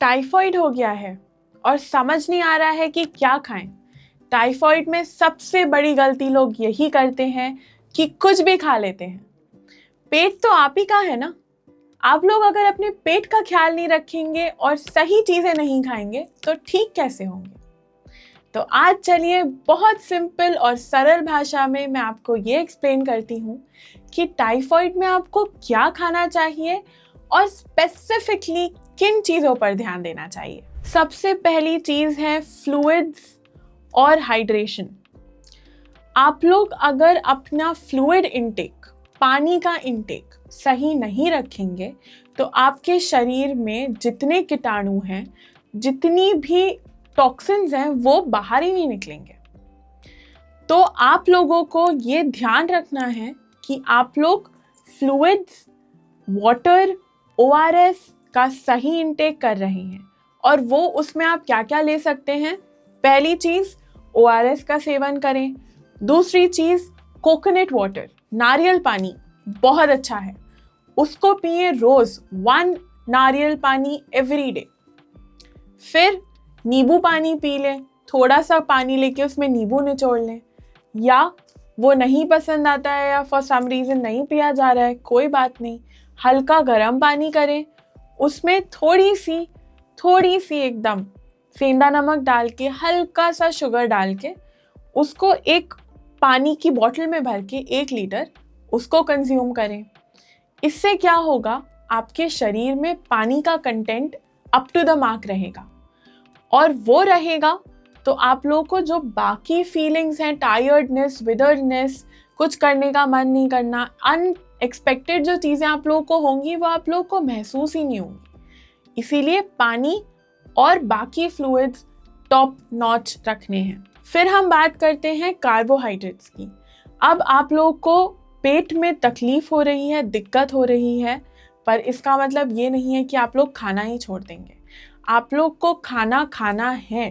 Typhoid हो गया है और समझ नहीं आ रहा है कि क्या खाएं। टाइफाइड में सबसे बड़ी गलती लोग यही करते हैं कि कुछ भी खा लेते हैं। पेट तो आप ही का है ना। आप लोग अगर अपने पेट का ख्याल नहीं रखेंगे और सही चीजें नहीं खाएंगे तो ठीक कैसे होंगे। तो आज चलिए बहुत सिंपल और सरल भाषा में मैं आपको ये एक्सप्लेन करती हूँ कि टाइफाइड में आपको क्या खाना चाहिए और स्पेसिफिकली किन चीज़ों पर ध्यान देना चाहिए। सबसे पहली चीज़ है फ्लूइड्स और हाइड्रेशन। आप लोग अगर अपना फ्लूइड इनटेक, पानी का इनटेक सही नहीं रखेंगे तो आपके शरीर में जितने कीटाणु हैं, जितनी भी टॉक्सिन्स हैं, वो बाहर ही नहीं निकलेंगे। तो आप लोगों को ये ध्यान रखना है कि आप लोग फ्लूइड्स, वाटर, ORS का सही इनटेक कर रहे हैं। और वो उसमें आप क्या क्या ले सकते हैं। पहली चीज़ ORS का सेवन करें। दूसरी चीज़ कोकोनट वाटर, नारियल पानी बहुत अच्छा है, उसको पिए रोज़ 1 नारियल पानी एवरी डे। फिर नींबू पानी पी लें, थोड़ा सा पानी लेके उसमें नींबू निचोड़ लें। या वो नहीं पसंद आता है या फॉर सम रीज़न नहीं पिया जा रहा है, कोई बात नहीं, हल्का गर्म पानी करें, उसमें थोड़ी सी एकदम सेंधा नमक डाल के, हल्का सा शुगर डाल के, उसको एक पानी की बोतल में भर के 1 लीटर उसको कंज्यूम करें। इससे क्या होगा, आपके शरीर में पानी का content up to the mark रहेगा और वो रहेगा तो आप लोगों को जो बाकी फीलिंग्स हैं, टायर्डनेस, विदर्डनेस, कुछ करने का मन नहीं करना, अनएक्सपेक्टेड जो चीज़ें आप लोगों को होंगी वो आप लोगों को महसूस ही नहीं होंगी। इसीलिए पानी और बाकी फ्लूइड्स टॉप नॉच रखने हैं। फिर हम बात करते हैं कार्बोहाइड्रेट्स की। अब आप लोगों को पेट में तकलीफ हो रही है, दिक्कत हो रही है, पर इसका मतलब ये नहीं है कि आप लोग खाना ही छोड़ देंगे। आप लोग को खाना है,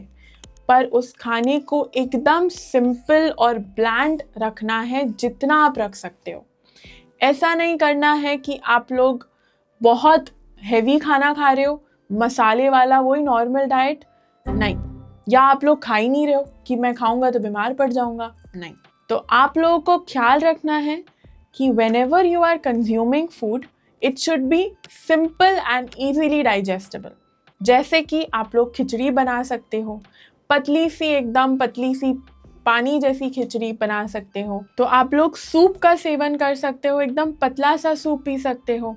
पर उस खाने को एकदम सिंपल और ब्लैंड रखना है जितना आप रख सकते हो। ऐसा नहीं करना है कि आप लोग बहुत हेवी खाना खा रहे हो, मसाले वाला वही नॉर्मल डाइट नहीं, या आप लोग खा ही नहीं रहे हो कि मैं खाऊंगा तो बीमार पड़ जाऊंगा, नहीं। तो आप लोगों को ख्याल रखना है कि whenever you are consuming food, it should be simple and easily digestible। जैसे कि आप लोग खिचड़ी बना सकते हो, एकदम पतली सी पानी जैसी खिचड़ी बना सकते हो। तो आप लोग सूप का सेवन कर सकते हो, एकदम पतला सा सूप पी सकते हो।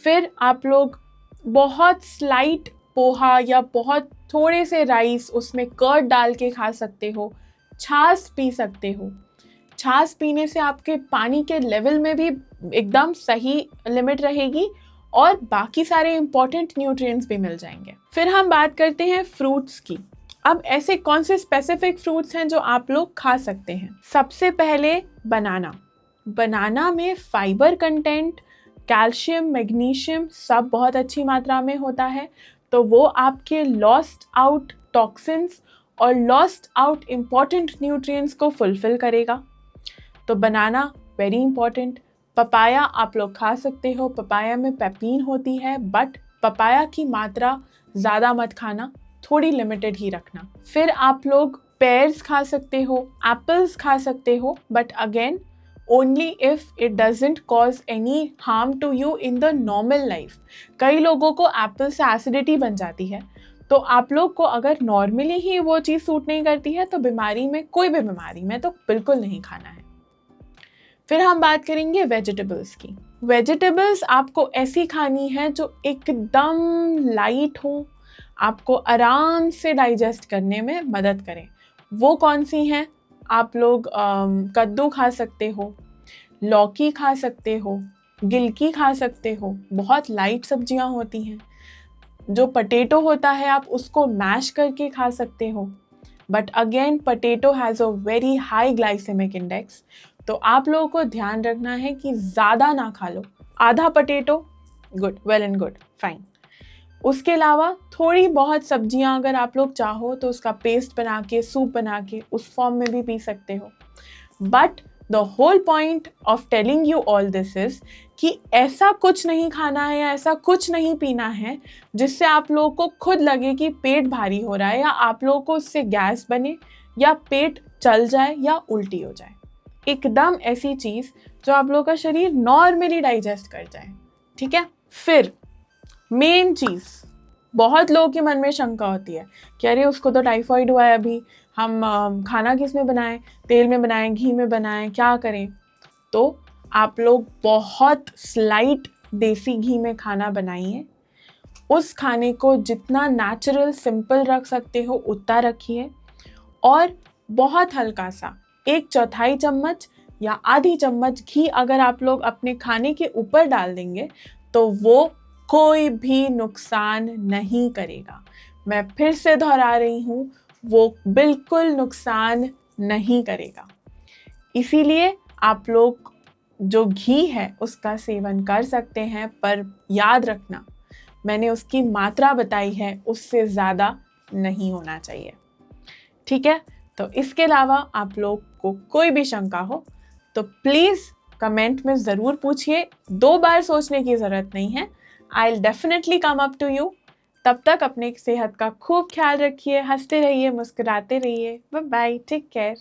फिर आप लोग बहुत स्लाइट पोहा या बहुत थोड़े से राइस, उसमें कर्ड डाल के खा सकते हो। छाछ पी सकते हो। छाछ पीने से आपके पानी के लेवल में भी एकदम सही लिमिट रहेगी और बाकी सारे इंपॉर्टेंट न्यूट्रिएंट्स भी मिल जाएंगे। फिर हम बात करते हैं फ्रूट्स की। अब ऐसे कौन से स्पेसिफिक फ्रूट्स हैं जो आप लोग खा सकते हैं। सबसे पहले बनाना में फाइबर कंटेंट, कैल्शियम, मैग्नीशियम सब बहुत अच्छी मात्रा में होता है। तो वो आपके लॉस्ट आउट टॉक्सिन्स और लॉस्ट आउट इम्पॉर्टेंट न्यूट्रिएंट्स को फुलफिल करेगा। तो बनाना वेरी इंपॉर्टेंट। पपाया आप लोग खा सकते हो, पपाया में पेप्टीन होती है, बट पपाया की मात्रा ज़्यादा मत खाना, थोड़ी लिमिटेड ही रखना। फिर आप लोग पेयर्स खा सकते हो, एप्पल्स खा सकते हो, but again only if it doesn't cause any harm to you in the normal life. कई लोगों को एप्पल से एसिडिटी बन जाती है, तो आप लोग को अगर नॉर्मली ही वो चीज़ सूट नहीं करती है तो कोई भी बीमारी में तो बिल्कुल नहीं खाना है। फिर हम बात करेंगे वेजिटेबल्स की। वेजिटेबल्स आपको ऐसी खानी है जो एकदम लाइट हो, आपको आराम से डाइजेस्ट करने में मदद करें। वो कौन सी हैं? आप लोग कद्दू खा सकते हो, लौकी खा सकते हो, गिलकी खा सकते हो, बहुत लाइट सब्जियां होती हैं। जो पटेटो होता है आप उसको मैश करके खा सकते हो, but again potato has a very high glycemic index. तो आप लोगों को ध्यान रखना है कि ज़्यादा ना खा लो। आधा potato good, well and good, fine. उसके अलावा थोड़ी बहुत सब्जियां अगर आप लोग चाहो तो उसका पेस्ट बना के, सूप बना के उस फॉर्म में भी पी सकते हो। But the whole point of telling you all this is कि ऐसा कुछ नहीं खाना है या ऐसा कुछ नहीं पीना है जिससे आप लोगों को खुद लगे कि पेट भारी हो रहा है या आप लोगों को उससे गैस बने या पेट चल जाए या उल्टी हो जाए। एकदम ऐसी चीज़ जो आप लोगों का शरीर नॉर्मली डाइजेस्ट कर जाए। ठीक है। फिर मेन चीज़, बहुत लोगों के मन में शंका होती है कि अरे उसको तो टाइफाइड हुआ है अभी, हम खाना किस में बनाएं, तेल में बनाएं, घी में बनाएं, क्या करें। तो आप लोग बहुत स्लाइट देसी घी में खाना बनाइए। उस खाने को जितना नेचुरल सिंपल रख सकते हो उतना रखिए, और बहुत हल्का सा 1/4 चम्मच या आधी चम्मच घी अगर आप लोग अपने खाने के ऊपर डाल देंगे तो वो कोई भी नुकसान नहीं करेगा। मैं फिर से दोहरा रही हूँ, वो बिल्कुल नुकसान नहीं करेगा। इसीलिए आप लोग जो घी है उसका सेवन कर सकते हैं, पर याद रखना मैंने उसकी मात्रा बताई है, उससे ज़्यादा नहीं होना चाहिए। ठीक है। तो इसके अलावा आप लोग को कोई भी शंका हो तो प्लीज़ कमेंट में ज़रूर पूछिए। 2 बार सोचने की ज़रूरत नहीं है। I will definitely come up to you. तब तक अपने सेहत का खूब ख्याल रखिए, हंसते रहिए, मुस्कुराते रहिए। Bye bye, take care.